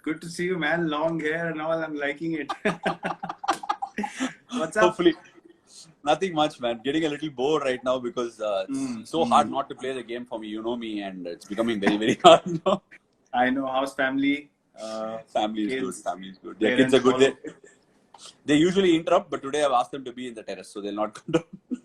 Good to see you, man. Long hair and all. I'm liking it. What's up? Hopefully, nothing much, man. Getting a little bored right now because it's so hard not to play the game for me. You know me, and it's becoming very, very hard now. I know. How's family? Family is good. Kids, Family is good. Yeah, kids parents, are good. all They usually interrupt, but today I've asked them to be in the terrace, so they'll not come down.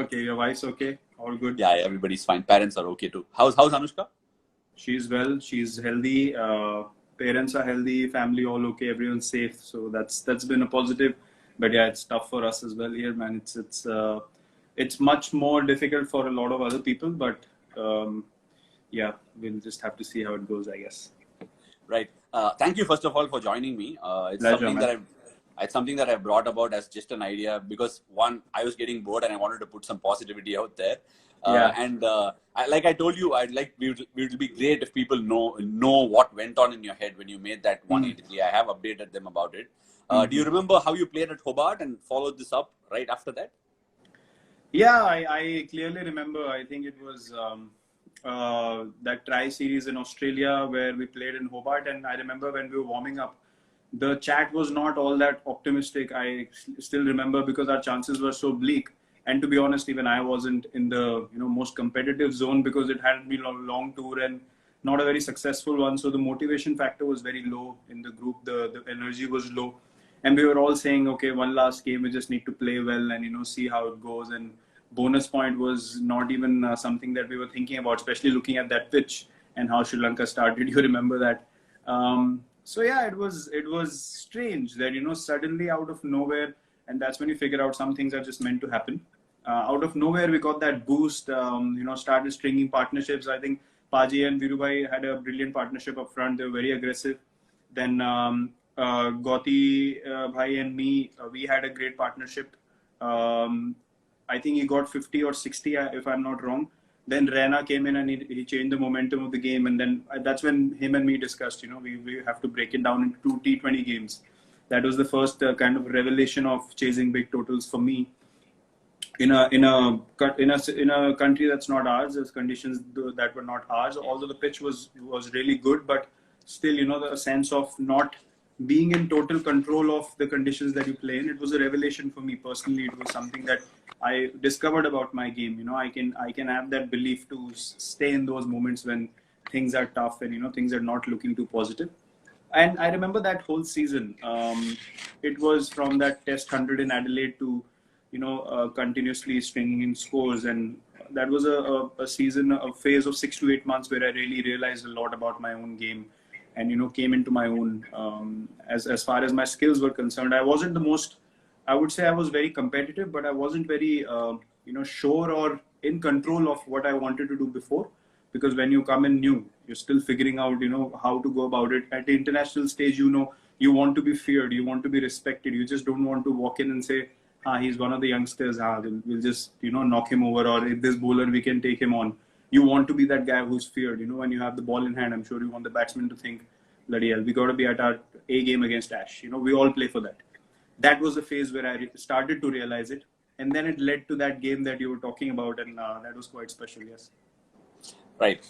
okay. Your wife's okay? All good? Yeah, everybody's fine. Parents are okay too. How's Anushka? She's well. She's healthy. Parents are healthy. Family all okay. Everyone's safe. So that's been a positive. But yeah, it's tough for us as well here, man. It's much more difficult for a lot of other people. But yeah, we'll just have to see how it goes, I guess. Right. Thank you first of all for joining me. It's Pleasure, something man. it's something that I brought about as just an idea because one, I was getting bored and I wanted to put some positivity out there. Yeah. And like I told you, it would be great if people know what went on in your head when you made that 183. I have updated them about it. Do you remember how you played at Hobart and followed this up right after that? Yeah, I clearly remember. I think it was that tri-series in Australia where we played in Hobart, and I remember when we were warming up, the chat was not all that optimistic. I still remember because our chances were so bleak. And to be honest, even I wasn't in the most competitive zone because it hadn't been a long tour and not a very successful one. So the motivation factor was very low in the group. The energy was low, and we were all saying, okay, one last game, we just need to play well and see how it goes. And bonus point was not even something that we were thinking about, especially looking at that pitch and how Sri Lanka started. You remember that? So yeah, it was strange that suddenly out of nowhere, and that's when you figure out some things are just meant to happen. Out of nowhere, we got that boost. Started stringing partnerships. I think Paji and Virubhai had a brilliant partnership up front. They were very aggressive. Then Gauti Bhai and me, we had a great partnership. I think he got 50 or 60, if I'm not wrong. Then Raina came in and he changed the momentum of the game. And then that's when him and me discussed, we have to break it down into two T20 games. That was the first kind of revelation of chasing big totals for me. In a country that's not ours, there's conditions that were not ours. Although the pitch was really good, but still, the sense of not being in total control of the conditions that you play in, it was a revelation for me personally. It was something that I discovered about my game. I can have that belief to stay in those moments when things are tough and things are not looking too positive. And I remember that whole season. It was from that Test 100 in Adelaide to continuously stringing in scores, and that was a season, a phase of 6 to 8 months where I really realized a lot about my own game, and came into my own. As far as my skills were concerned, I wasn't the most. I would say I was very competitive, but I wasn't very sure or in control of what I wanted to do before. Because when you come in new, you're still figuring out how to go about it. At the international stage, you want to be feared, you want to be respected. You just don't want to walk in and say, he's one of the youngsters. We'll just knock him over, or if this bowler we can take him on. You want to be that guy who's feared. When you have the ball in hand, I'm sure you want the batsman to think, bloody hell, we got to be at our A game against Ash. We all play for that. That was the phase where I started to realize it, and then it led to that game that you were talking about, and that was quite special. Yes. Right.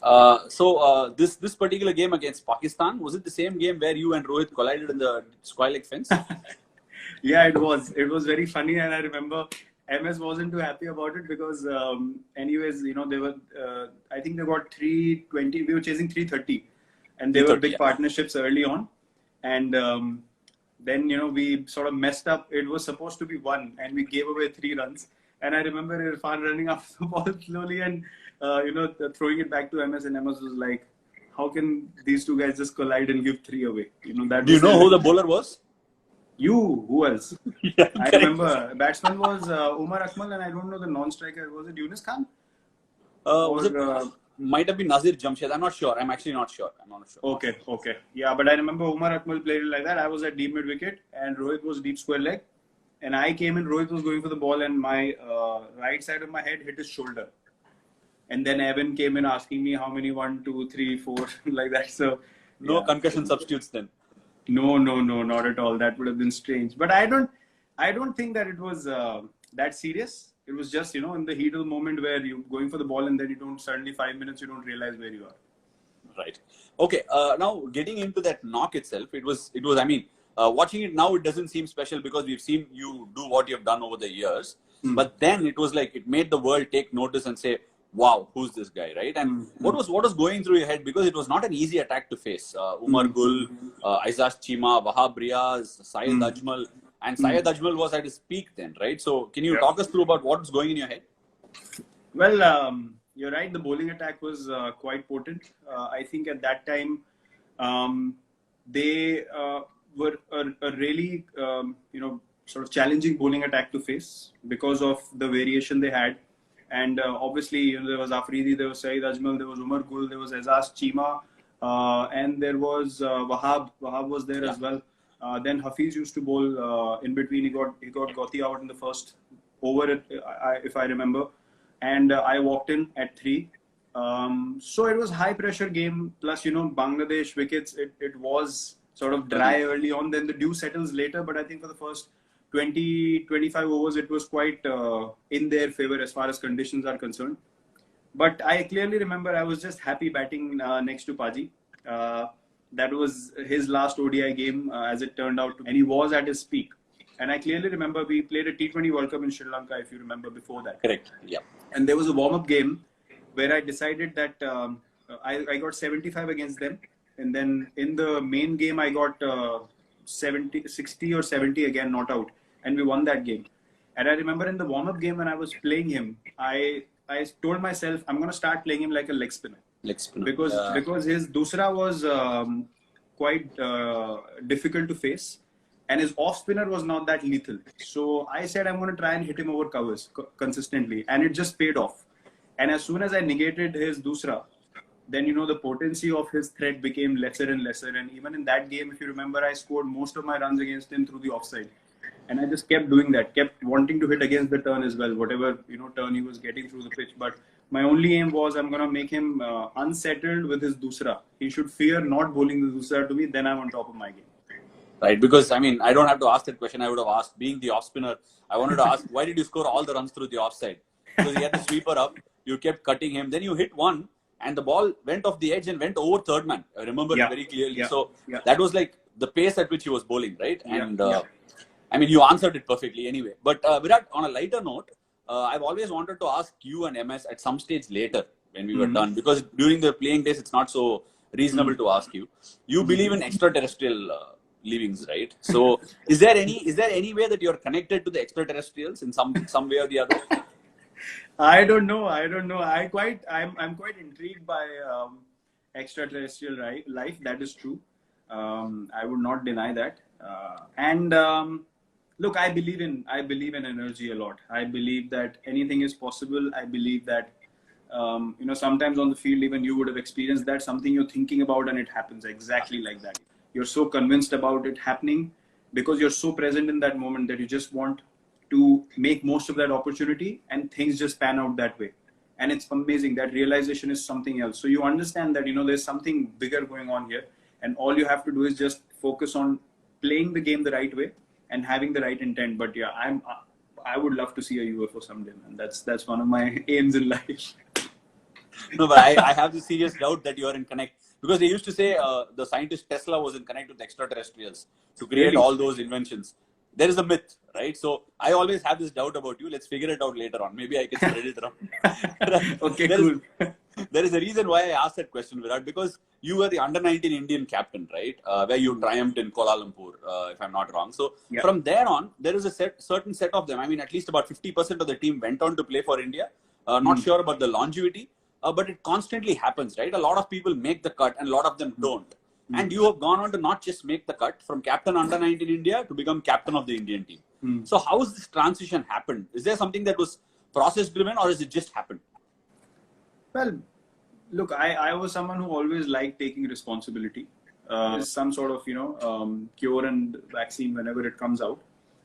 This particular game against Pakistan, was it the same game where you and Rohit collided in the square leg fence? Yeah, it was. It was very funny, and I remember MS wasn't too happy about it because, anyways, they were. I think they got 320. We were chasing 330, and they were big partnerships early on, and then we sort of messed up. It was supposed to be 1, and we gave away 3 runs. And I remember Irfan running after the ball slowly and throwing it back to MS, and MS was like, "How can these two guys just collide and give 3 away?" That. Do you know who the bowler was? Who else? Yeah, I remember batsman was Umar Akmal, and I don't know the non-striker. Was it Yunus Khan? Might have been Nazir Jamshed. I'm not sure. I'm actually not sure. I'm not sure. Okay. Yeah, but I remember Umar Akmal played it like that. I was at deep mid wicket, and Rohit was deep square leg. And I came in, Rohit was going for the ball, and my right side of my head hit his shoulder. And then Evan came in asking me how many, 1, 2, 3, 4, like that. So no concussion substitutes then. No, not at all. That would have been strange. But I don't think that it was that serious. It was just, in the heat of the moment where you're going for the ball and then you don't, suddenly 5 minutes, you don't realize where you are. Right. Okay. Now getting into that knock itself, it was. I mean, watching it now, it doesn't seem special because we've seen you do what you've done over the years. But then it was like it made the world take notice and say, "Wow, who's this guy?" Right? And what was going through your head, because it was not an easy attack to face. Umar Gul, Aizaz Chima, Wahab Riaz, Syed Ajmal, and Syed Ajmal was at his peak then, right? So can you talk us through about what was going in your head? Well, you're right. The bowling attack was quite potent. I think at that time, they were a really, sort of challenging bowling attack to face because of the variation they had. And obviously, there was Afridi, there was Syed Ajmal, there was Umar Gul, there was Aizaz Chima, and there was Wahab. Wahab was there as well. Then Hafiz used to bowl in between. He got Gothi out in the first over, if I remember. And I walked in at 3. So it was high pressure game. Plus, Bangladesh wickets, it was sort of dry early on. Then the dew settles later. But I think for the first 20-25 overs, it was quite in their favor as far as conditions are concerned. But I clearly remember I was just happy batting next to Paji. That was his last ODI game, as it turned out. And he was at his peak. And I clearly remember we played a T20 World Cup in Sri Lanka, if you remember, before that. Correct. Yeah. And there was a warm-up game where I decided that I got 75 against them. And then in the main game, I got 60 or 70 again, not out. And we won that game. And I remember in the warm-up game when I was playing him, I told myself, I'm going to start playing him like a leg spinner. Because his dusra was quite difficult to face. And his off spinner was not that lethal. So I said, I'm going to try and hit him over covers consistently. And it just paid off. And as soon as I negated his dusra, then, the potency of his threat became lesser and lesser. And even in that game, if you remember, I scored most of my runs against him through the offside. And I just kept doing that, kept wanting to hit against the turn as well, whatever, turn he was getting through the pitch. But my only aim was I'm going to make him unsettled with his dusra. He should fear not bowling the dusra to me. Then I'm on top of my game. Right, because I mean, I don't have to ask that question. I would have asked, being the off spinner, I wanted to ask, why did you score all the runs through the offside? Because he had the sweeper up, you kept cutting him, then you hit one, and the ball went off the edge and went over third man. I remember it very clearly. So that was like the pace at which he was bowling, right? And I mean, you answered it perfectly anyway. But Virat, on a lighter note, I've always wanted to ask you and MS at some stage later when we were done, because during the playing days, it's not so reasonable to ask you. You believe in extraterrestrial livings, right? So is there any way that you're connected to the extraterrestrials in some way or the other? I don't know. I'm quite intrigued by extraterrestrial life. That is true. I would not deny that. Look, I believe in energy a lot. I believe that anything is possible. I believe that sometimes on the field, even you would have experienced that, something you're thinking about and it happens exactly like that. You're so convinced about it happening because you're so present in that moment that you just want to make most of that opportunity, and things just pan out that way. And it's amazing. That realization is something else. So you understand that, there's something bigger going on here, and all you have to do is just focus on playing the game the right way and having the right intent. But yeah, I would love to see a UFO someday, man. That's one of my aims in life. No, but I have the serious doubt that you are in connect, because they used to say the scientist Tesla was in connect with extraterrestrials to create all those inventions. There is a myth, right? So I always have this doubt about you. Let's figure it out later on. Maybe I can spread it around. Okay, cool. There is a reason why I asked that question, Virat, because you were the under-19 Indian captain, right? Where you triumphed in Kuala Lumpur, if I'm not wrong. So from there on, there is a certain set of them. I mean, at least about 50% of the team went on to play for India. Not sure about the longevity, but it constantly happens, right? A lot of people make the cut and a lot of them don't. And you have gone on to not just make the cut from captain under-19 India to become captain of the Indian team. So how has this transition happened? Is there something that was process-driven, or is it just happened? Well, look, I was someone who always liked taking responsibility. Some sort of, cure and vaccine whenever it comes out.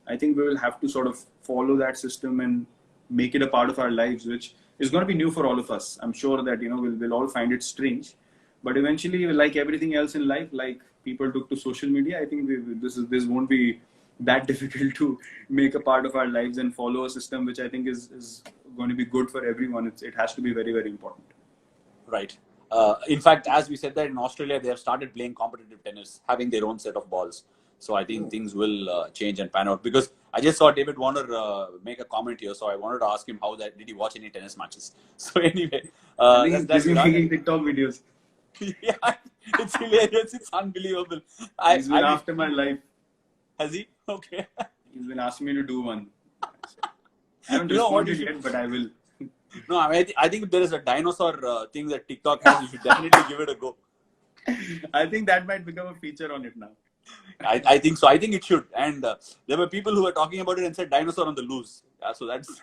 I think we will have to sort of follow that system and make it a part of our lives, which is going to be new for all of us. I'm sure that, we'll all find it strange. But eventually, like everything else in life, like people took to social media, I think this won't be that difficult to make a part of our lives and follow a system which I think is going to be good for everyone. It has to be very, very important. Right. In fact, as we said that in Australia, they have started playing competitive tennis, having their own set of balls. So I think things will change and pan out. Because I just saw David Warner make a comment here, so I wanted to ask him how that did he watch any tennis matches. So anyway, I think he's that's busy Virat. making TikTok videos. Yeah, it's hilarious. It's unbelievable. He's been after my life. Has he? Okay. He's been asking me to do one. I haven't You know what, responded you yet, but I will. No, I think if there is a dinosaur thing that TikTok has, you should definitely give it a go. I think that might become a feature on it now. I think so. I think it should. And there were people who were talking about it and said dinosaur on the loose. Yeah, so that's.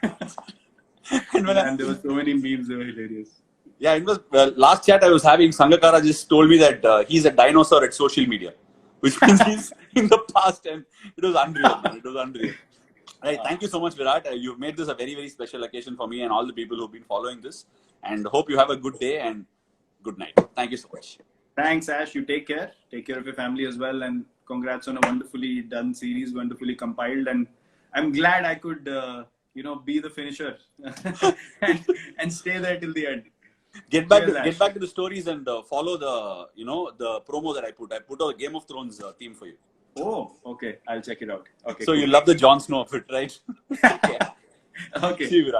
And there were so many memes, they were hilarious. Yeah, it was last chat I was having. Sangakkara just told me that he's a dinosaur at social media, which means he's in the past, and it was unreal. Man. It was unreal. Right, thank you so much, Virat. You've made this a very, very special occasion for me and all the people who've been following this. And hope you have a good day and good night. Thank you so much. Thanks, Ash. You take care. Take care of your family as well. And congrats on a wonderfully done series, wonderfully compiled. And I'm glad I could, be the finisher and stay there till the end. Get back to the stories and follow the promo that I put. I put a Game of Thrones theme for you. Oh, okay. I'll check it out. Okay. So cool. You love the Jon Snow of it, right? Okay. See you, Virat.